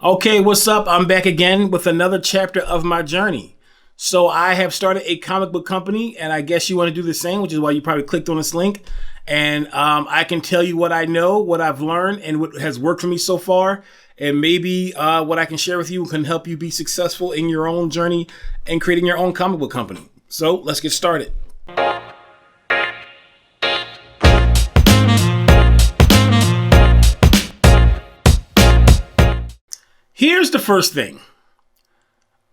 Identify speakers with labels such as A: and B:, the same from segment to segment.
A: Okay, what's up? I'm back again with another chapter of my journey. So I have started a comic book company, and I guess you want to do the same, which is why you probably clicked on this link. And I can tell you what I know, what I've learned, and what has worked for me so far. And maybe what I can share with you can help you be successful in your own journey and creating your own comic book company. So let's get started. Here's the first thing.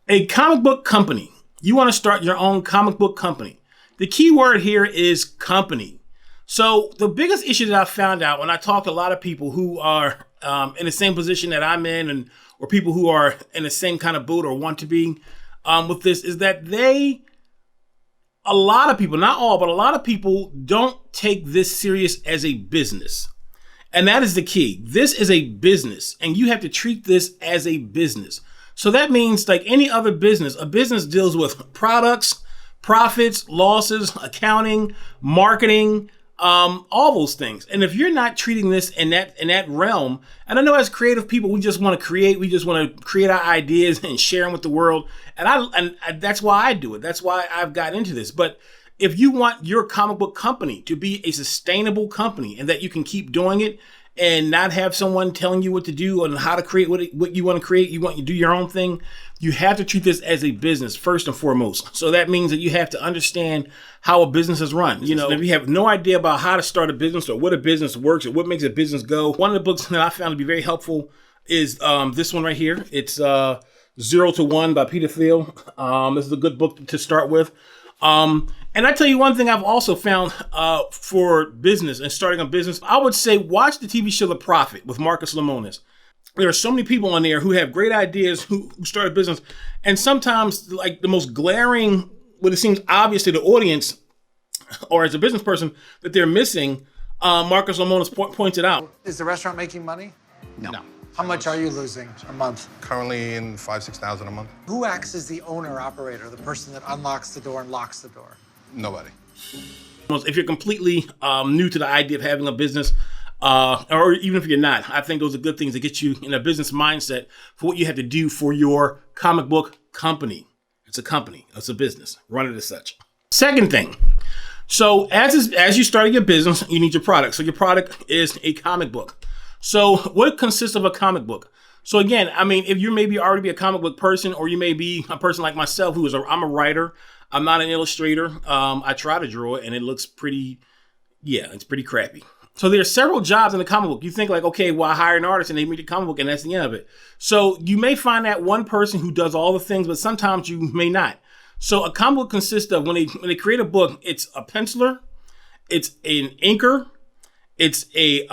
A: A comic book company. You want to start your own comic book company. The key word here is company. So the biggest issue that I found out when I talk to a lot of people who are in the same position that I'm in, or people who are in the same kind of boat or want to be with this, is that a lot of people, not all, but a lot of people don't take this serious as a business. And that is the key. This is a business, and you have to treat this as a business. So that means, like any other business, a business deals with products, profits, losses, accounting, marketing, all those things. And if you're not treating this in that realm, and I know as creative people, we just want to create. We just want to create our ideas and share them with the world. And that's why I do it. That's why I've got into this. But if you want your comic book company to be a sustainable company and that you can keep doing it and not have someone telling you what to do and how to create what you want to create, you want to do your own thing, you have to treat this as a business first and foremost. So that means that you have to understand how a business is run. You know, if you have no idea about how to start a business or what a business works or what makes a business go, one of the books that I found to be very helpful is this one right here. It's 0 to 1 by Peter Thiel. This is a good book to start with. And I tell you one thing I've also found for business and starting a business, I would say watch the TV show The Profit with Marcus Lemonis. There are so many people on there who have great ideas who start a business. And sometimes like the most glaring, what it seems obvious to the audience or as a business person that they're missing, Marcus Lemonis points it out.
B: Is the restaurant making money?
C: No.
B: How much are you losing a month?
C: Currently in $5,000-6,000 a month.
B: Who acts as the owner-operator, the person that unlocks the door and locks the door?
C: Nobody.
A: If you're completely new to the idea of having a business, or even if you're not, I think those are good things to get you in a business mindset for what you have to do for your comic book company. It's a company. It's a business. Run it as such. Second thing. So as you start your business, you need your product. So your product is a comic book. So what consists of a comic book? So again, I mean, if you maybe already be a comic book person, or you may be a person like myself I'm a writer. I'm not an illustrator. I try to draw it and it looks it's pretty crappy. So there are several jobs in the comic book. You think like, okay, well, I hire an artist and they make the comic book and that's the end of it. So you may find that one person who does all the things, but sometimes you may not. So a comic book consists of, when they create a book, it's a penciler, it's an inker, it's a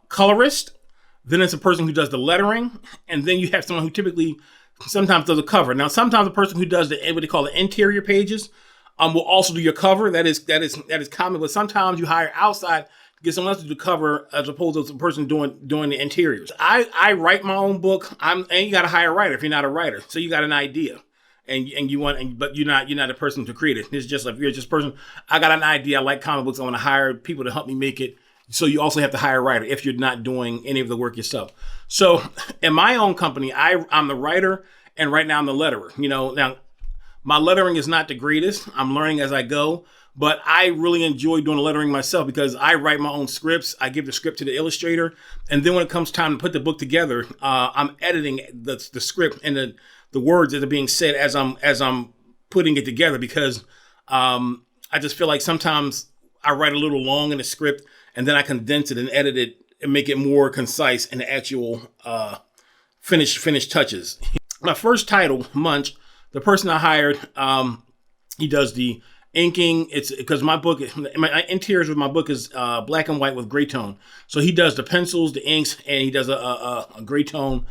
A: colorist, then it's a person who does the lettering, and then you have someone who typically sometimes does a cover. Now, sometimes the person who does what they call the interior pages will also do your cover. That is common, but sometimes you hire outside to get someone else to do the cover as opposed to the person doing the interiors. I write my own book. And you got to hire a writer if you're not a writer. So you got an idea. But you're not a person to create it. It's just like, you're just a person. I got an idea. I like comic books. I want to hire people to help me make it. So you also have to hire a writer if you're not doing any of the work yourself. So in my own company, I'm the writer, and right now I'm the letterer. You know, now my lettering is not the greatest. I'm learning as I go, but I really enjoy doing the lettering myself because I write my own scripts. I give the script to the illustrator, and then when it comes time to put the book together, I'm editing the script and the words that are being said as I'm putting it together because I just feel like sometimes I write a little long in the script, and then I condense it and edit it and make it more concise in the actual finished touches. My first title, MUNCH, the person I hired, he does the inking. It's because my interiors with my book is black and white with gray tone. So he does the pencils, the inks, and he does a gray tone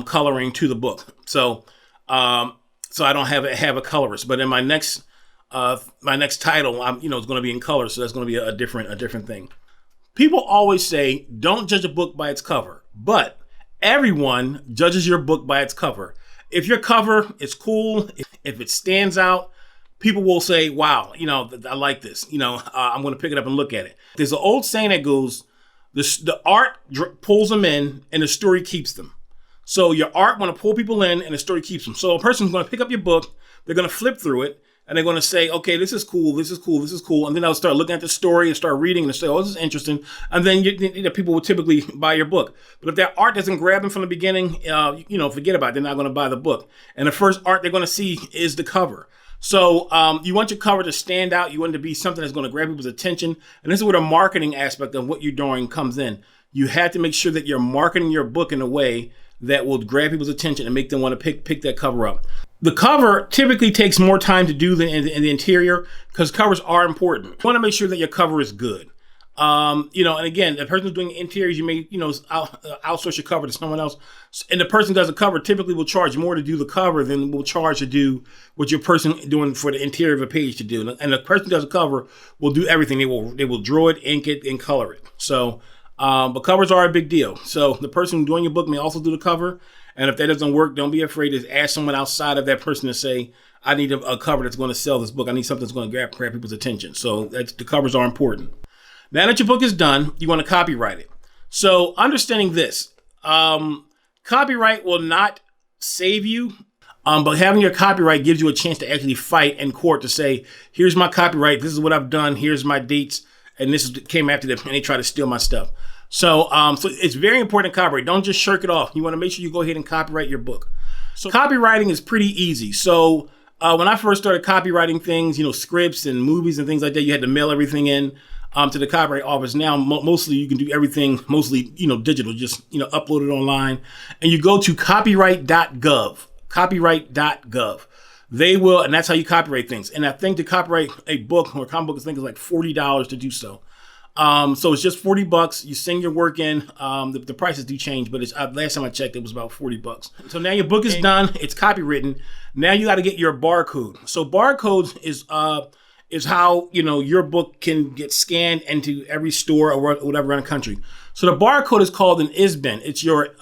A: coloring to the book. So I don't have a colorist. But in my next title, it's going to be in color. So that's going to be a different thing. People always say, don't judge a book by its cover, but everyone judges your book by its cover. If your cover is cool, if it stands out, people will say, wow, I like this. I'm going to pick it up and look at it. There's an old saying that goes, the art pulls them in and the story keeps them. So your art want to pull people in, and the story keeps them. So a person's going to pick up your book, they're going to flip through it, and they're going to say, okay, this is cool, this is cool, this is cool. And then they'll start looking at the story and start reading and say, oh, this is interesting. And then people will typically buy your book. But if that art doesn't grab them from the beginning, forget about it. They're not going to buy the book. And the first art they're going to see is the cover. So you want your cover to stand out. You want it to be something that's going to grab people's attention. And this is where the marketing aspect of what you're doing comes in. You have to make sure that you're marketing your book in a way that will grab people's attention and make them want to pick that cover up. The cover typically takes more time to do than in the interior because covers are important. You want to make sure that your cover is good. And again, the person who's doing interiors, you may, outsource your cover to someone else. And the person who does the cover typically will charge more to do the cover than will charge to do what your person doing for the interior of a page to do. And the person who does the cover will do everything. They will draw it, ink it, and color it. So, but covers are a big deal. So the person doing your book may also do the cover. And if that doesn't work, don't be afraid to ask someone outside of that person to say, I need a cover that's going to sell this book. I need something that's going to grab people's attention. So the covers are important. Now that your book is done, you want to copyright it. So understanding this, copyright will not save you, but having your copyright gives you a chance to actually fight in court to say, here's my copyright, this is what I've done, here's my dates, and came after them, and they try to steal my stuff. So it's very important to copyright. Don't just shirk it off. You want to make sure you go ahead and copyright your book. So copywriting is pretty easy. So when I first started copywriting things, scripts and movies and things like that, you had to mail everything in to the copyright office. Now, mostly you can do everything, digital, just, upload it online. And you go to copyright.gov. They will, and that's how you copyright things. And I think to copyright a book or a comic book, I think it's like $40 to do so. So it's just $40. You send your work in. The prices do change, but last time I checked, it was about $40. So now your book is done. It's copywritten. Now you got to get your barcode. So barcodes is how your book can get scanned into every store or whatever around the country. So the barcode is called an ISBN. It's your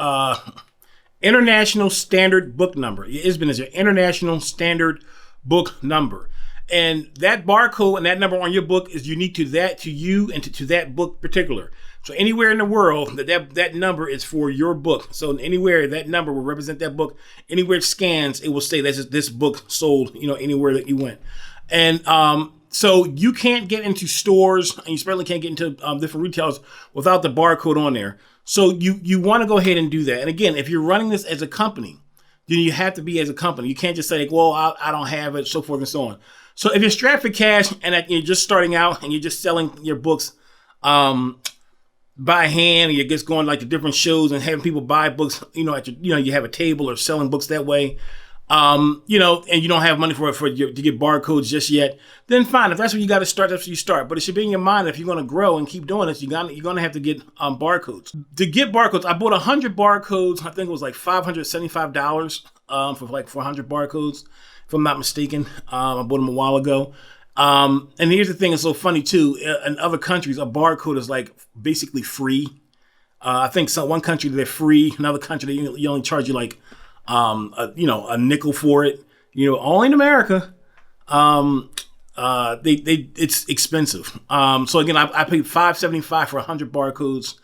A: International Standard Book Number. Your ISBN is your International Standard Book Number. And that barcode and that number on your book is unique to you and to that book particular. So anywhere in the world that number is for your book. So anywhere that number will represent that book. Anywhere it scans, it will say this book sold, anywhere that you went. And so you can't get into stores, and you certainly can't get into different retailers without the barcode on there. So you want to go ahead and do that. And again, if you're running this as a company, then you have to be as a company. You can't just say, well, I don't have it, so forth and so on. So if you're strapped for cash and you're just starting out and you're just selling your books by hand, and you're just going like to different shows and having people buy books, you have a table or selling books that way, and you don't have money to get barcodes just yet, then fine. If that's where you got to start, that's where you start. But it should be in your mind that if you're going to grow and keep doing this, you're going to have to get barcodes. To get barcodes, I bought 100 barcodes. I think it was like $575 for 100 barcodes. If I'm not mistaken. I bought them a while ago. And here's the thing, it's so funny too. In other countries, a barcode is like basically free. I think one country they're free. Another country they only charge you like a nickel for it. Only in America. It's expensive. So again, I paid $575 for 100 barcodes.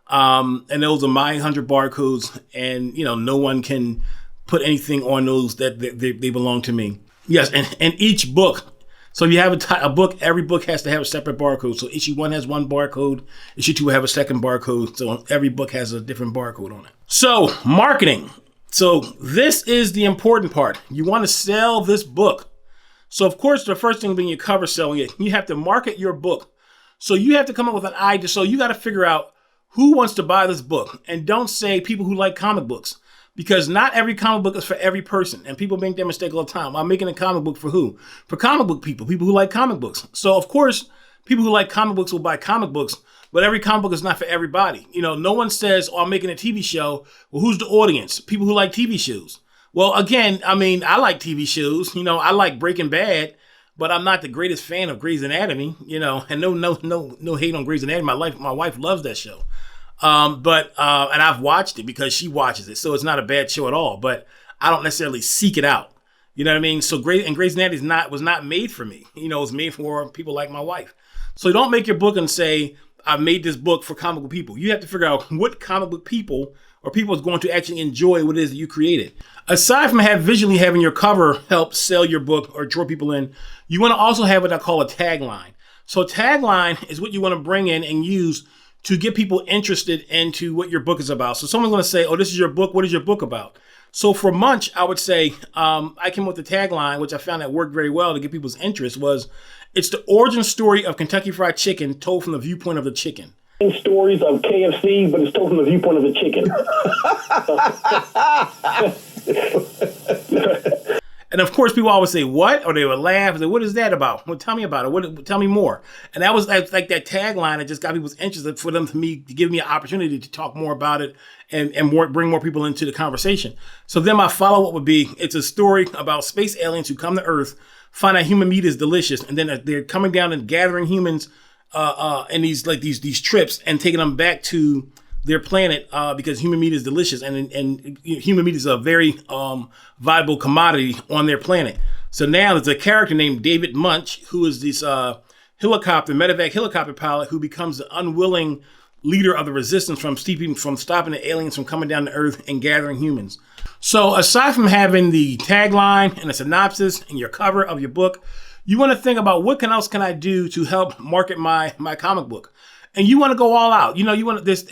A: And those are my 100 barcodes, and no one can put anything on those that they belong to me. Yes, and each book. So if you have a book, every book has to have a separate barcode. So issue 1 has one barcode. Issue 2 will have a second barcode. So every book has a different barcode on it. So marketing. So this is the important part. You want to sell this book. So of course, the first thing being your cover selling it, you have to market your book. So you have to come up with an idea. So you got to figure out who wants to buy this book. And don't say people who like comic books. Because not every comic book is for every person. And people make that mistake all the time. I'm making a comic book for who? For comic book people who like comic books. So of course, people who like comic books will buy comic books, but every comic book is not for everybody. No one says, oh, I'm making a TV show. Well, who's the audience? People who like TV shows. Well, again, I like TV shows. I like Breaking Bad, but I'm not the greatest fan of Grey's Anatomy, and no hate on Grey's Anatomy. My wife loves that show. And I've watched it because she watches it. So it's not a bad show at all, but I don't necessarily seek it out. You know what I mean? So Grey's Anatomy was not made for me. It was made for people like my wife. So don't make your book and say, I made this book for comic book people. You have to figure out what comic book people or people is going to actually enjoy what it is that you created. Aside from visually having your cover help sell your book or draw people in, you want to also have what I call a tagline. So tagline is what you want to bring in and use to get people interested into what your book is about. So someone's going to say, oh, this is your book. What is your book about? So for MUNCH, I would say, I came up with the tagline, which I found that worked very well to get people's interest, was, it's the origin story of Kentucky Fried Chicken told from the viewpoint of the chicken.
D: Stories of KFC, but it's told from the viewpoint of the chicken.
A: And of course, people always say, what? Or they would laugh and say, what is that about? Well, tell me about it. Tell me more. And that was like that tagline that just got people's interest for them to give me an opportunity to talk more about it and bring more people into the conversation. So then my follow-up would be, it's a story about space aliens who come to Earth, find out human meat is delicious, and then they're coming down and gathering humans in these trips and taking them back to their planet because human meat is delicious and human meat is a very viable commodity on their planet. So now there's a character named David Munch, who is this medevac helicopter pilot who becomes the unwilling leader of the resistance from stopping the aliens from coming down to Earth and gathering humans. So aside from having the tagline and a synopsis and your cover of your book, you want to think about what else can I do to help market my comic book. And you want to go all out.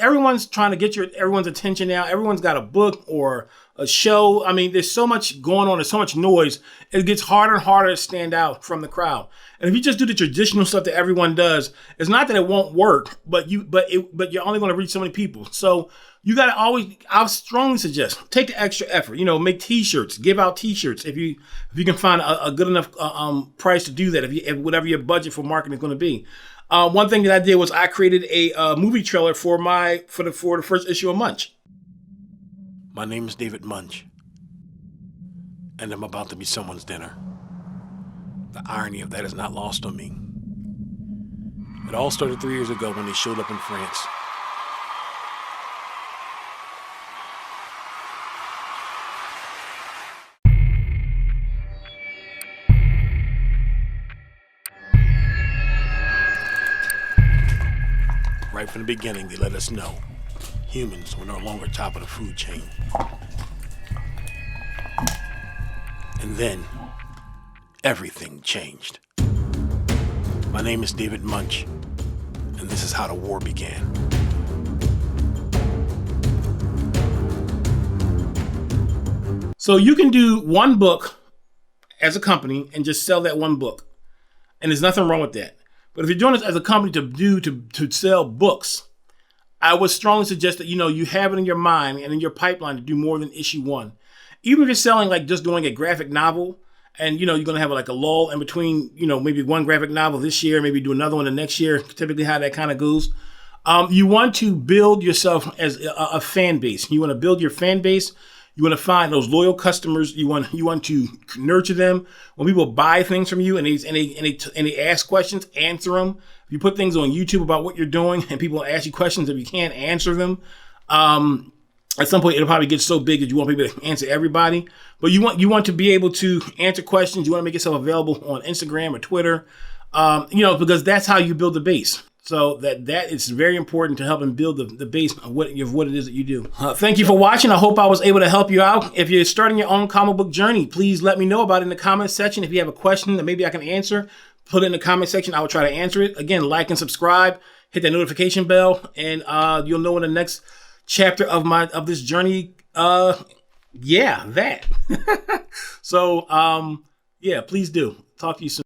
A: Everyone's trying to get everyone's attention now. Everyone's got a book or a show. I mean, there's so much going on. There's so much noise. It gets harder and harder to stand out from the crowd. And if you just do the traditional stuff that everyone does, it's not that it won't work, but you're only going to reach so many people. So you got to always, I strongly suggest, take the extra effort. Make T-shirts, give out T-shirts if you can find a good enough price to do that. If whatever your budget for marketing is going to be. One thing that I did was I created a movie trailer for the first issue of MUNCH. My name is David Munch, and I'm about to be someone's dinner. The irony of that is not lost on me. It all started 3 years ago when they showed up in France. Right from the beginning, they let us know humans were no longer top of the food chain. And then, everything changed. My name is David Munch, and this is how the war began. So you can do one book as a company and just sell that one book. And there's nothing wrong with that. But if you're doing this as a company to sell books, I would strongly suggest that, you have it in your mind and in your pipeline to do more than issue one. Even if you're selling just doing a graphic novel and, you're going to have a lull in between, maybe one graphic novel this year, maybe do another one the next year, typically how that kind of goes. You want to build yourself as a fan base. You want to build your fan base. You want to find those loyal customers. You want to nurture them. When people buy things from you and they ask questions, answer them. If you put things on YouTube about what you're doing and people ask you questions, if you can't answer them, at some point it'll probably get so big that you won't be able to answer everybody. But you want to be able to answer questions. You want to make yourself available on Instagram or Twitter, because that's how you build the base. So that is very important to help and build the base of what it is that you do. Thank you for watching. I hope I was able to help you out. If you're starting your own comic book journey, please let me know about it in the comment section. If you have a question that maybe I can answer, put it in the comment section. I will try to answer it. Again, like and subscribe, hit that notification bell, and you'll know when the next chapter of this journey. That. So please do. Talk to you soon.